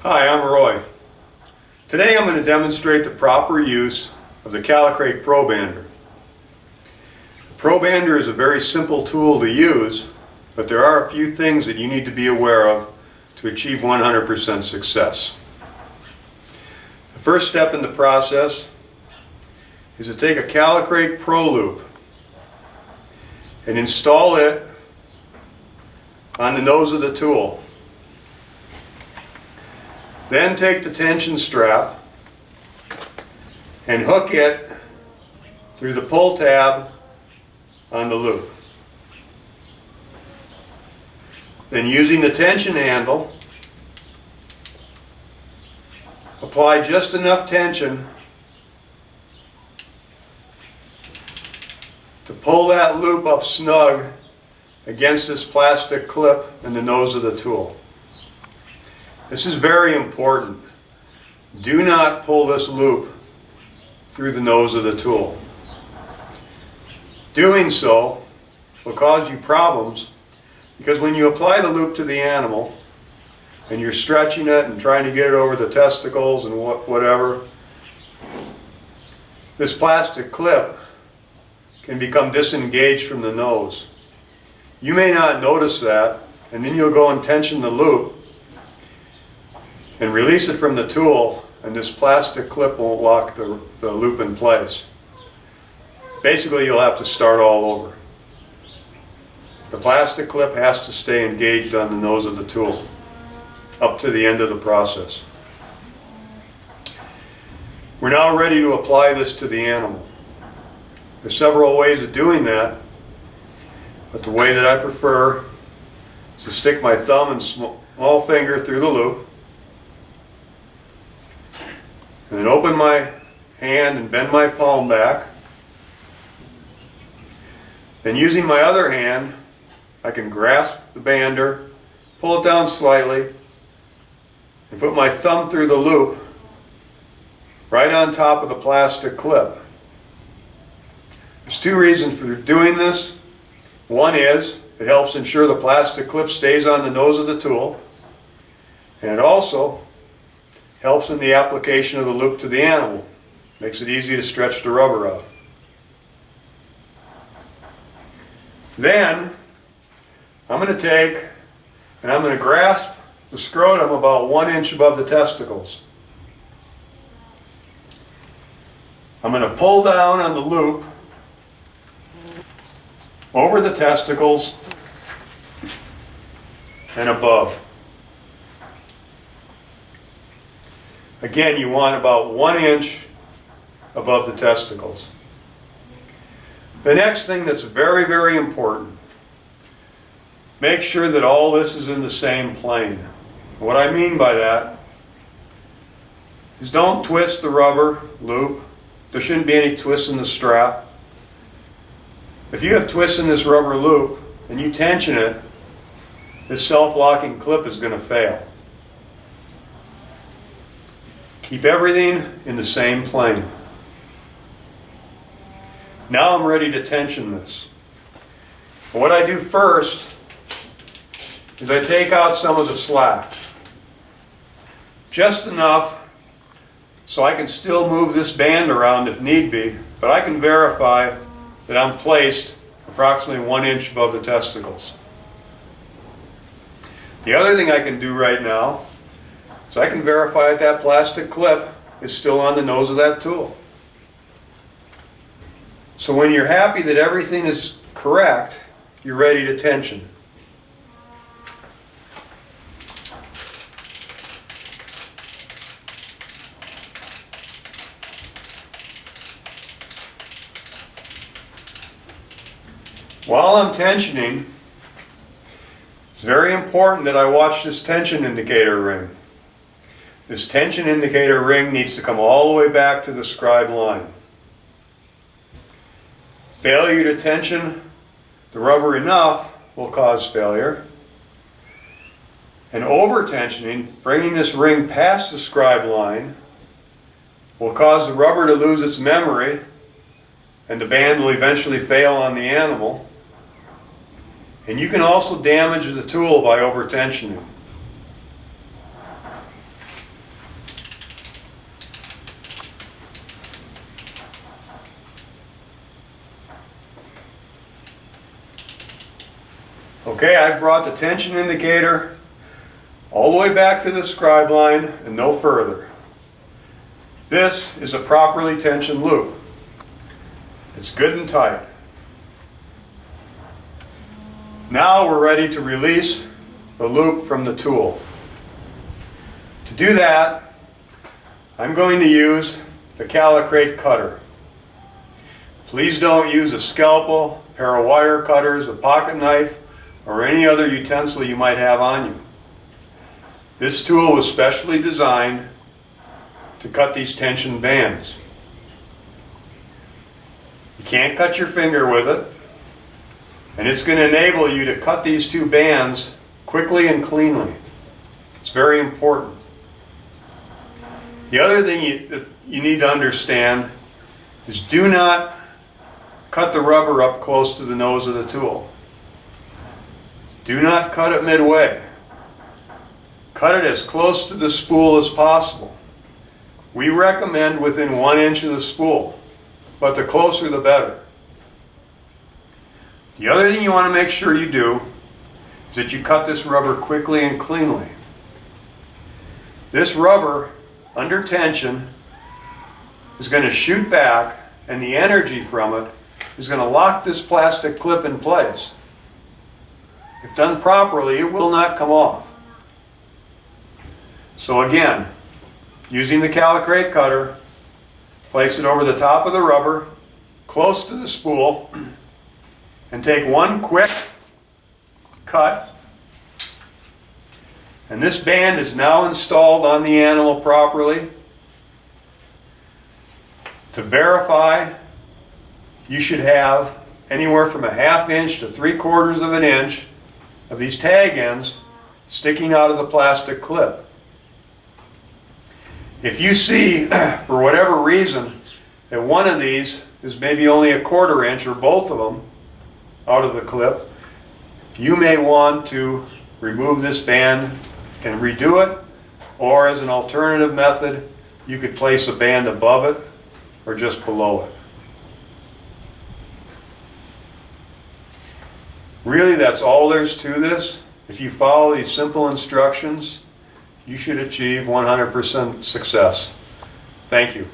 Hi, I'm Roy. Today I'm going to demonstrate the proper use of the Callicrate Pro Bander. The Pro Bander is a very simple tool to use, but there are a few things that you need to be aware of to achieve 100% success. The first step in the process is to take a Callicrate Pro loop and install it on the nose of the tool. Then take the tension strap and hook it through the pull tab on the loop. Then, using the tension handle, apply just enough tension to pull that loop up snug against this plastic clip in the nose of the tool. This is very important. Do not pull this loop through the nose of the tool. Doing so will cause you problems because when you apply the loop to the animal and you're stretching it and trying to get it over the testicles and whatever, this plastic clip can become disengaged from the nose. You may not notice that, and then you'll go and tension the loop and release it from the tool, and this plastic clip won't lock the loop in place. Basically, you'll have to start all over. The plastic clip has to stay engaged on the nose of the tool up to the end of the process. We're now ready to apply this to the animal. There's several ways of doing that, but the way that I prefer is to stick my thumb and small finger through the loop, and then open my hand and bend my palm back. Then, using my other hand, I can grasp the bander, pull it down slightly, and put my thumb through the loop right on top of the plastic clip. There's two reasons for doing this. One is it helps ensure the plastic clip stays on the nose of the tool, and it also helps in the application of the loop to the animal. Makes it easy to stretch the rubber out. Then I'm going to take and I'm going to grasp the scrotum about 1 inch above the testicles. I'm going to pull down on the loop over the testicles and above. Again, you want about 1 inch above the testicles. The next thing that's very, very important, make sure that all this is in the same plane. What I mean by that is don't twist the rubber loop. There shouldn't be any twists in the strap. If you have twists in this rubber loop and you tension it, this self-locking clip is going to fail. Keep everything in the same plane. Now I'm ready to tension this. What I do first is I take out some of the slack. Just enough so I can still move this band around if need be, but I can verify that I'm placed approximately 1 inch above the testicles. The other thing I can do right now is I can verify that that plastic clip is still on the nose of that tool. So when you're happy that everything is correct, you're ready to tension. While I'm tensioning, it's very important that I watch this tension indicator ring. This tension indicator ring needs to come all the way back to the scribe line. Failure to tension the rubber enough will cause failure. And over-tensioning, bringing this ring past the scribe line, will cause the rubber to lose its memory and the band will eventually fail on the animal. And you can also damage the tool by over-tensioning. Okay, I've brought the tension indicator all the way back to the scribe line and no further. This is a properly tensioned loop. It's good and tight. Now we're ready to release the loop from the tool. To do that, I'm going to use the Callicrate cutter. Please don't use a scalpel, a pair of wire cutters, a pocket knife, or any other utensil you might have on you. This tool was specially designed to cut these tension bands. You can't cut your finger with it, and it's going to enable you to cut these two bands quickly and cleanly. It's very important. The other thing that you need to understand is do not cut the rubber up close to the nose of the tool. Do not cut it midway. Cut it as close to the spool as possible. We recommend within 1 inch of the spool, but the closer the better. The other thing you want to make sure you do is that you cut this rubber quickly and cleanly. This rubber, under tension, is going to shoot back, and the energy from it is going to lock this plastic clip in place. If done properly, it will not come off. So again, using the Callicrate cutter, place it over the top of the rubber, close to the spool, and take one quick cut. And this band is now installed on the animal properly. To verify, you should have anywhere from a 1/2 inch to 3/4 of an inch of these tag ends sticking out of the plastic clip. If you see, for whatever reason, that one of these is maybe only a 1/4 inch or both of them out of the clip, you may want to remove this band and redo it, or as an alternative method, you could place a band above it or just below it. Really, that's all there's to this. If you follow these simple instructions, you should achieve 100% success. Thank you.